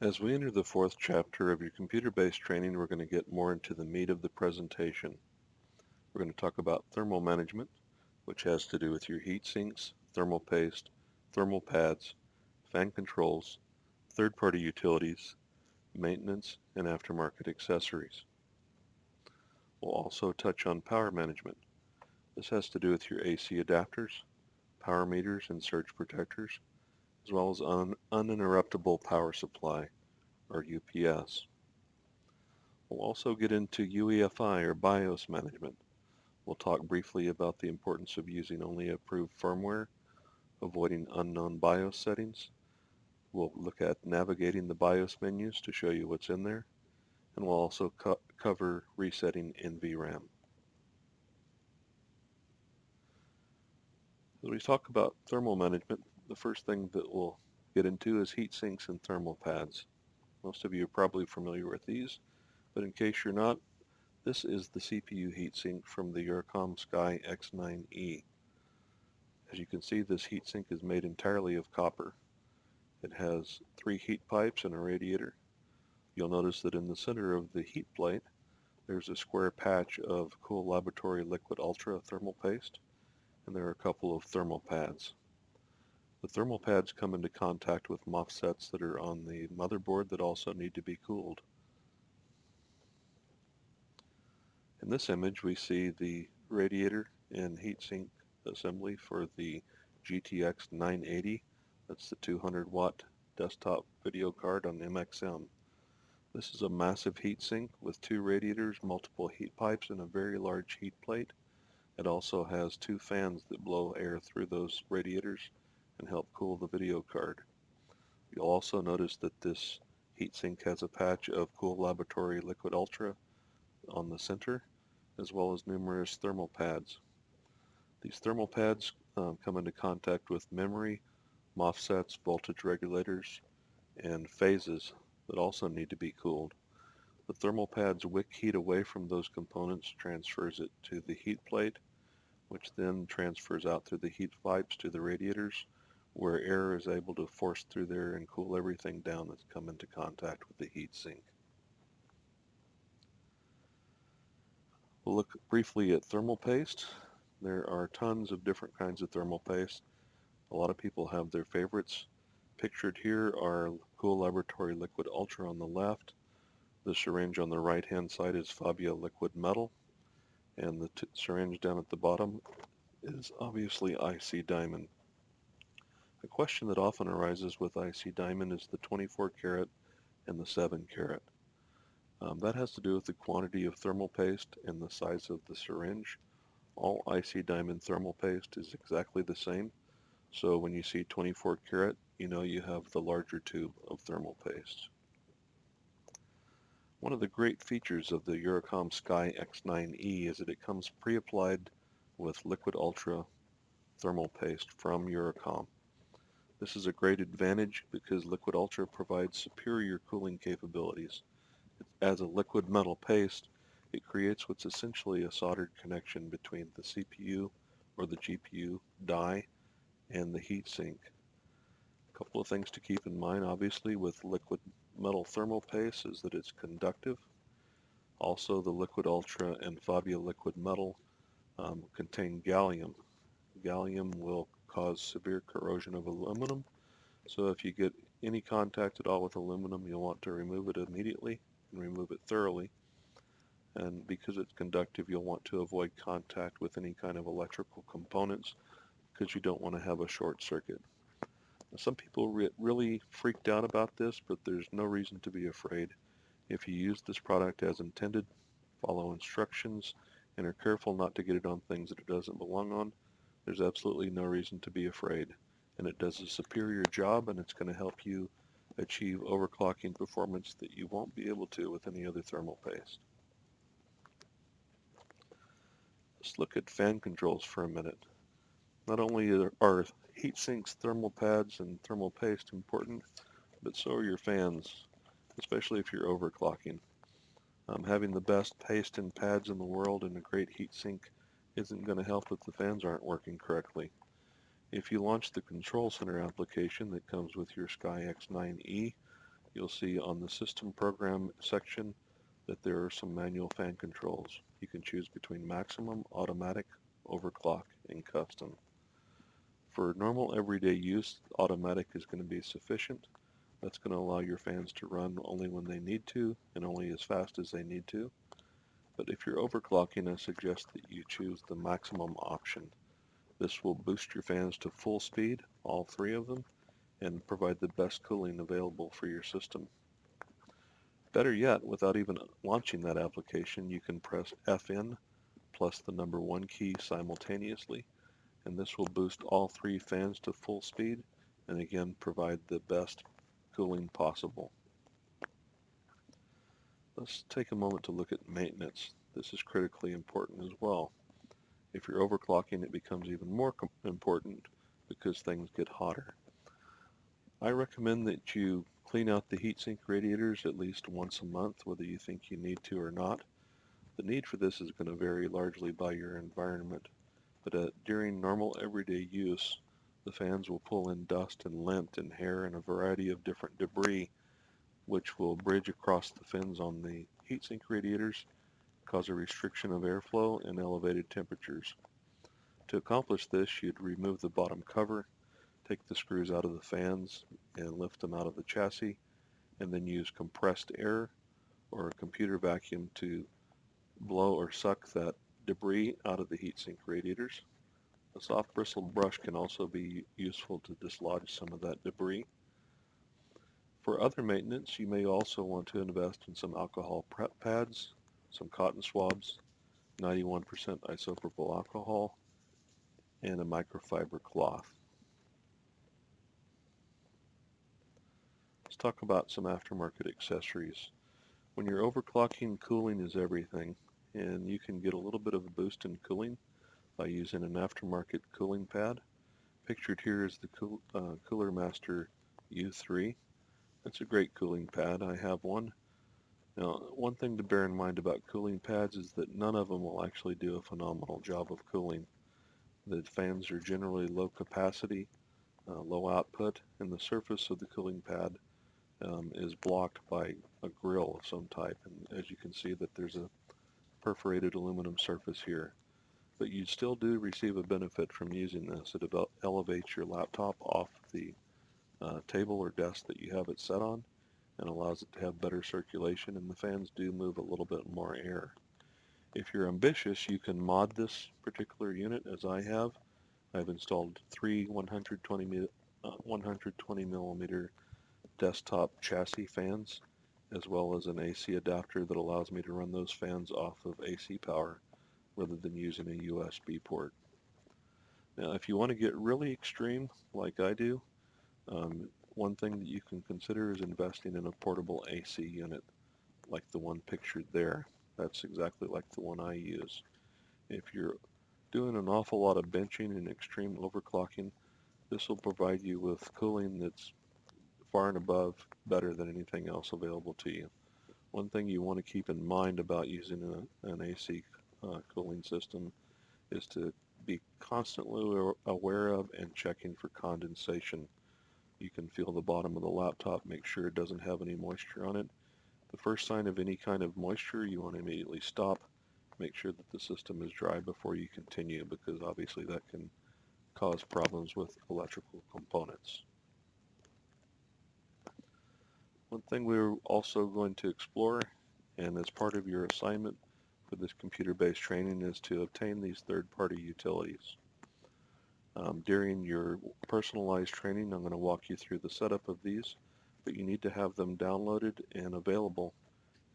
As we enter the fourth chapter of your computer-based training, we're going to get more into the meat of the presentation. We're going to talk about thermal management, which has to do with your heat sinks, thermal paste, thermal pads, fan controls, third-party utilities, maintenance, and aftermarket accessories. We'll also touch on power management. This has to do with your AC adapters, power meters and surge protectors, as well as uninterruptible power supply, or UPS. We'll also get into UEFI or BIOS management. We'll talk briefly about the importance of using only approved firmware, avoiding unknown BIOS settings. We'll look at navigating the BIOS menus to show you what's in there, and we'll also cover resetting NVRAM. As we talk about thermal management, the first thing that we'll get into is heat sinks and thermal pads. Most of you are probably familiar with these, but in case you're not, this is the CPU heatsink from the Eurocom Sky X9E. As you can see, this heatsink is made entirely of copper. It has 3 heat pipes and a radiator. You'll notice that in the center of the heat plate, there's a square patch of Cool Laboratory Liquid Ultra thermal paste, and there are a couple of thermal pads. The thermal pads come into contact with MOSFETs that are on the motherboard that also need to be cooled. In this image, we see the radiator and heatsink assembly for the GTX 980. That's the 200 watt desktop video card on MXM. This is a massive heatsink with 2 radiators, multiple heat pipes, and a very large heat plate. It also has 2 fans that blow air through those radiators and help cool the video card. You'll also notice that this heatsink has a patch of Cool Laboratory Liquid Ultra on the center, as well as numerous thermal pads. These thermal pads come into contact with memory, MOSFETs, voltage regulators, and phases that also need to be cooled. The thermal pad's wick heat away from those components transfers it to the heat plate, which then transfers out through the heat pipes to the radiators, where air is able to force through there and cool everything down that's come into contact with the heat sink. We'll look briefly at thermal paste. There are tons of different kinds of thermal paste. A lot of people have their favorites. Pictured here are Cool Laboratory Liquid Ultra on the left. The syringe on the right-hand side is Fabia Liquid Metal, and the syringe down at the bottom is obviously IC Diamond. A question that often arises with IC Diamond is the 24 karat and the 7 karat. That has to do with the quantity of thermal paste and the size of the syringe. All IC Diamond thermal paste is exactly the same, so when you see 24 karat, you know you have the larger tube of thermal paste. One of the great features of the Eurocom Sky X9E is that it comes pre-applied with Liquid Ultra thermal paste from Eurocom. This is a great advantage because Liquid Ultra provides superior cooling capabilities. As a liquid metal paste, it creates what's essentially a soldered connection between the CPU or the GPU die and the heatsink. A couple of things to keep in mind, obviously, with liquid metal thermal paste is that it's conductive. Also, the Liquid Ultra and Fabia Liquid Metal contain gallium. Gallium will cause severe corrosion of aluminum, so if you get any contact at all with aluminum, you'll want to remove it immediately and remove it thoroughly. And because it's conductive, you'll want to avoid contact with any kind of electrical components because you don't want to have a short circuit. Now, some people get really freaked out about this, but there's no reason to be afraid. If you use this product as intended, follow instructions, and are careful not to get it on things that it doesn't belong on, there's absolutely no reason to be afraid. And it does a superior job, and it's going to help you achieve overclocking performance that you won't be able to with any other thermal paste. Let's look at fan controls for a minute. Not only are heat sinks, thermal pads, and thermal paste important, but so are your fans, especially if you're overclocking. Having the best paste and pads in the world and a great heat sink isn't going to help if the fans aren't working correctly. If you launch the Control Center application that comes with your Sky X9E, you'll see on the System Program section that there are some manual fan controls. You can choose between maximum, automatic, overclock, and custom. For normal everyday use, automatic is going to be sufficient. That's going to allow your fans to run only when they need to and only as fast as they need to. But if you're overclocking, I suggest that you choose the maximum option. This will boost your fans to full speed, all three of them, and provide the best cooling available for your system. Better yet, without even launching that application, you can press FN plus the number 1 key simultaneously, and this will boost all three fans to full speed and again provide the best cooling possible. Let's take a moment to look at maintenance. This is critically important as well. If you're overclocking, it becomes even more important because things get hotter. I recommend that you clean out the heatsink radiators at least once a month, whether you think you need to or not. The need for this is going to vary largely by your environment, but during normal everyday use, the fans will pull in dust and lint and hair and a variety of different debris, which will bridge across the fins on the heatsink radiators, cause a restriction of airflow and elevated temperatures. To accomplish this, you'd remove the bottom cover, take the screws out of the fans and lift them out of the chassis, and then use compressed air or a computer vacuum to blow or suck that debris out of the heatsink radiators. A soft bristled brush can also be useful to dislodge some of that debris. For other maintenance, you may also want to invest in some alcohol prep pads, some cotton swabs, 91% isopropyl alcohol, and a microfiber cloth. Let's talk about some aftermarket accessories. When you're overclocking, cooling is everything, and you can get a little bit of a boost in cooling by using an aftermarket cooling pad. Pictured here is the Cooler Master U3. It's a great cooling pad. I have one. Now, one thing to bear in mind about cooling pads is that none of them will actually do a phenomenal job of cooling. The fans are generally low capacity, low output, and the surface of the cooling pad is blocked by a grill of some type. And as you can see that there's a perforated aluminum surface here. But you still do receive a benefit from using this. It elevates your laptop off the table or desk that you have it set on and allows it to have better circulation, and the fans do move a little bit more air. If you're ambitious, you can mod this particular unit as I have. I've installed three 120 millimeter desktop chassis fans, as well as an AC adapter that allows me to run those fans off of AC power rather than using a USB port. Now, if you want to get really extreme, like I do, one thing that you can consider is investing in a portable AC unit, like the one pictured there. That's exactly like the one I use. If you're doing an awful lot of benching and extreme overclocking, this will provide you with cooling that's far and above better than anything else available to you. One thing you want to keep in mind about using an AC cooling system is to be constantly aware of and checking for condensation. You can feel the bottom of the laptop, make sure it doesn't have any moisture on it. The first sign of any kind of moisture, you want to immediately stop. Make sure that the system is dry before you continue, because obviously that can cause problems with electrical components. One thing we're also going to explore, and as part of your assignment for this computer-based training, is to obtain these third-party utilities. During your personalized training, I'm going to walk you through the setup of these, but you need to have them downloaded and available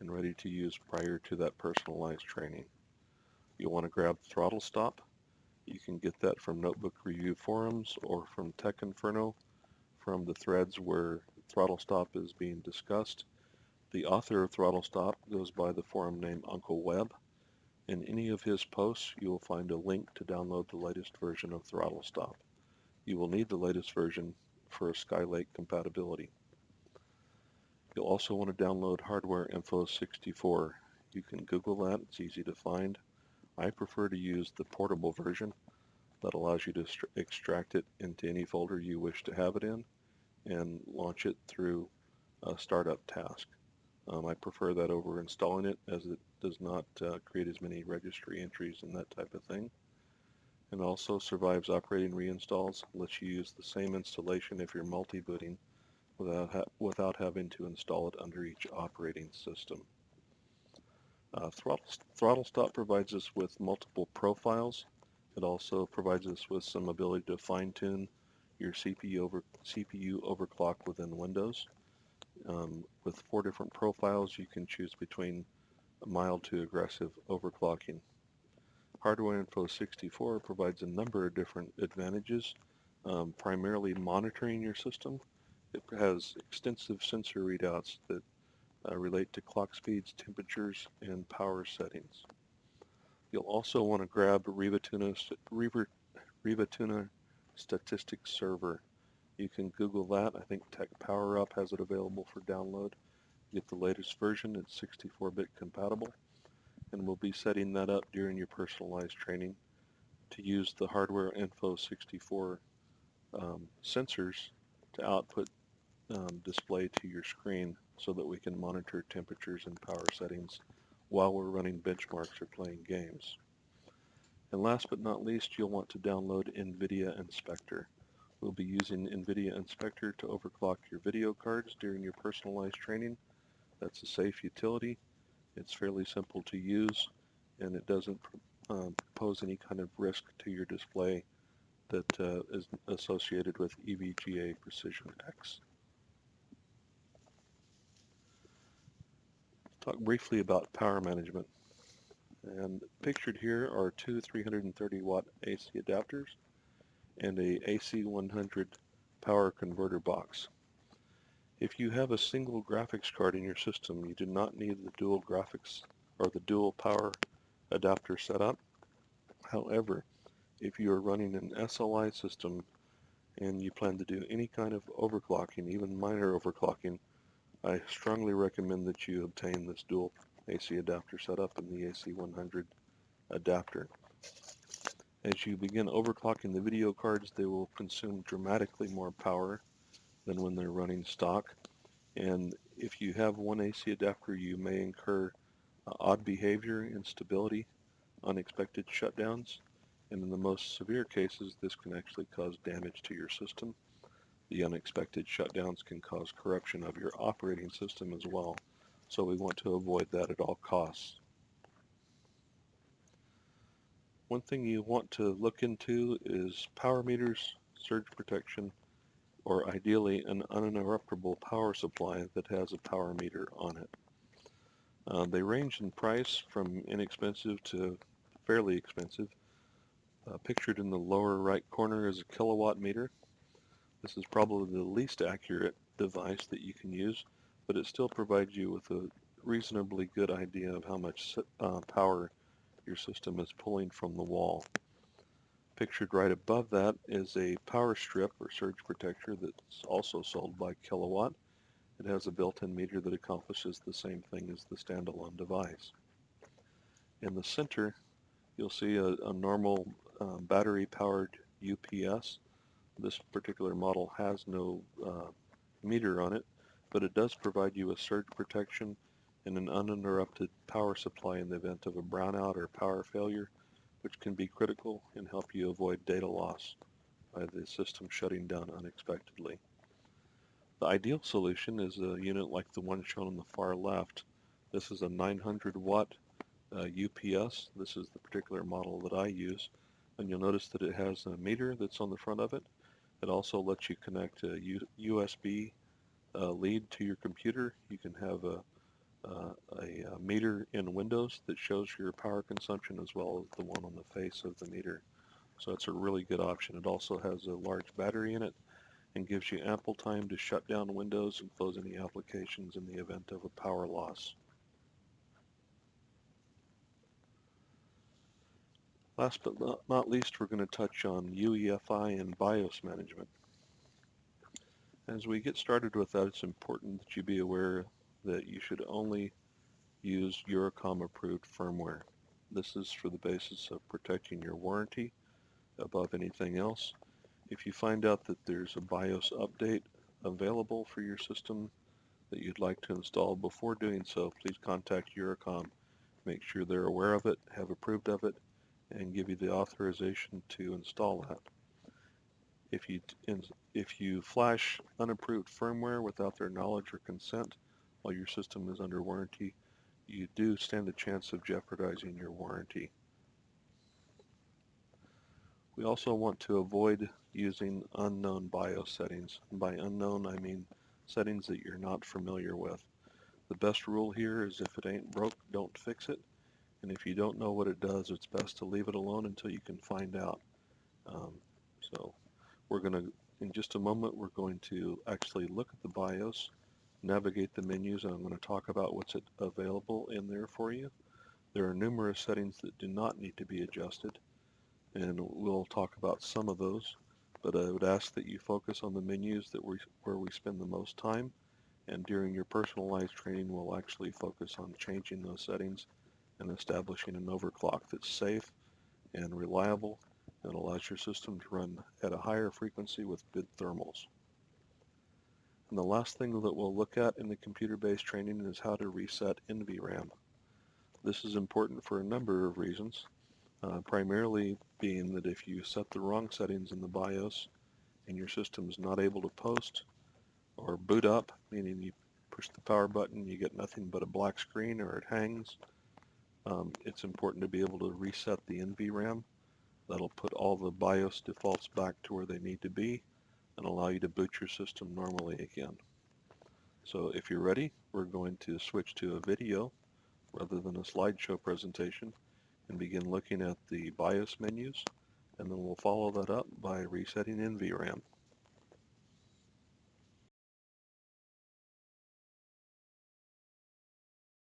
and ready to use prior to that personalized training. You'll want to grab Throttle Stop. You can get that from Notebook Review forums or from Tech Inferno, from the threads where Throttle Stop is being discussed. The author of Throttle Stop goes by the forum name Uncle Webb. In any of his posts, you will find a link to download the latest version of Throttle Stop. You will need the latest version for Skylake compatibility. You'll also want to download Hardware Info 64. You can Google that, it's easy to find. I prefer to use the portable version that allows you to extract it into any folder you wish to have it in and launch it through startup task. I prefer that over installing it, as it does not create as many registry entries and that type of thing. And also survives operating reinstalls, lets you use the same installation if you're multi-booting without having to install it under each operating system. Throttle Stop provides us with multiple profiles. It also provides us with some ability to fine-tune your CPU overclock within Windows. With 4 different profiles, you can choose between mild to aggressive overclocking. Hardware Info 64 provides a number of different advantages, primarily monitoring your system. It has extensive sensor readouts that relate to clock speeds, temperatures, and power settings. You'll also want to grab RivaTuner Statistics Server. You can Google that. I think Tech Power Up has it available for download. Get the latest version. It's 64-bit compatible, and we'll be setting that up during your personalized training to use the Hardware Info 64 sensors to output display to your screen so that we can monitor temperatures and power settings while we're running benchmarks or playing games. And last but not least, you'll want to download NVIDIA Inspector. We'll be using NVIDIA Inspector to overclock your video cards during your personalized training. That's a safe utility. It's fairly simple to use, and it doesn't pose any kind of risk to your display that is associated with EVGA Precision X. Talk briefly about power management. And pictured here are 2 330 watt AC adapters and a AC 100 power converter box. If you have a single graphics card in your system, you do not need the dual graphics or the dual power adapter setup. However, if you are running an SLI system and you plan to do any kind of overclocking, even minor overclocking, I strongly recommend that you obtain this dual AC adapter setup and the AC 100 adapter. As you begin overclocking the video cards, they will consume dramatically more power than when they're running stock. And if you have one AC adapter, you may incur odd behavior, instability, unexpected shutdowns, and in the most severe cases, this can actually cause damage to your system. The unexpected shutdowns can cause corruption of your operating system as well, so we want to avoid that at all costs. One thing you want to look into is power meters, surge protection, or ideally an uninterruptible power supply that has a power meter on it. They range in price from inexpensive to fairly expensive. Pictured in the lower right corner is a kilowatt meter. This is probably the least accurate device that you can use, but it still provides you with a reasonably good idea of how much power your system is pulling from the wall. Pictured right above that is a power strip or surge protector that's also sold by kilowatt. It has a built-in meter that accomplishes the same thing as the standalone device. In the center, you'll see a normal battery-powered UPS. This particular model has no meter on it, but it does provide you with surge protection and an uninterrupted power supply in the event of a brownout or power failure, which can be critical and help you avoid data loss by the system shutting down unexpectedly. The ideal solution is a unit like the one shown on the far left. This is a 900 watt UPS. This is the particular model that I use, and you'll notice that it has a meter that's on the front of it. It also lets you connect a USB lead to your computer. You can have a meter in Windows that shows your power consumption as well as the one on the face of the meter. So it's a really good option. It also has a large battery in it and gives you ample time to shut down Windows and close any applications in the event of a power loss. Last but not least, we're going to touch on UEFI and BIOS management. As we get started with that, it's important that you be aware that you should only use Eurocom approved firmware. This is for the basis of protecting your warranty above anything else. If you find out that there's a BIOS update available for your system that you'd like to install. Before doing so, please contact Eurocom. Make sure they're aware of it, have approved of it, and give you the authorization to install that. If you flash unapproved firmware without their knowledge or consent while your system is under warranty, you do stand a chance of jeopardizing your warranty. We also want to avoid using unknown BIOS settings. By unknown, I mean settings that you're not familiar with. The best rule here is if it ain't broke, don't fix it. And if you don't know what it does, it's best to leave it alone until you can find out. So we're going to, in just a moment, we're going to actually look at the BIOS, navigate the menus, and I'm going to talk about what's available in there for you. There are numerous settings that do not need to be adjusted, and we'll talk about some of those, but I would ask that you focus on the menus where we spend the most time, and during your personalized training we'll actually focus on changing those settings and establishing an overclock that's safe and reliable and allows your system to run at a higher frequency with good thermals. And the last thing that we'll look at in the computer-based training is how to reset NVRAM. This is important for a number of reasons. Primarily being that if you set the wrong settings in the BIOS and your system is not able to post or boot up, meaning you push the power button, you get nothing but a black screen or it hangs, it's important to be able to reset the NVRAM. That'll put all the BIOS defaults back to where they need to be and allow you to boot your system normally again. So if you're ready, we're going to switch to a video rather than a slideshow presentation and begin looking at the BIOS menus, and then we'll follow that up by resetting NVRAM.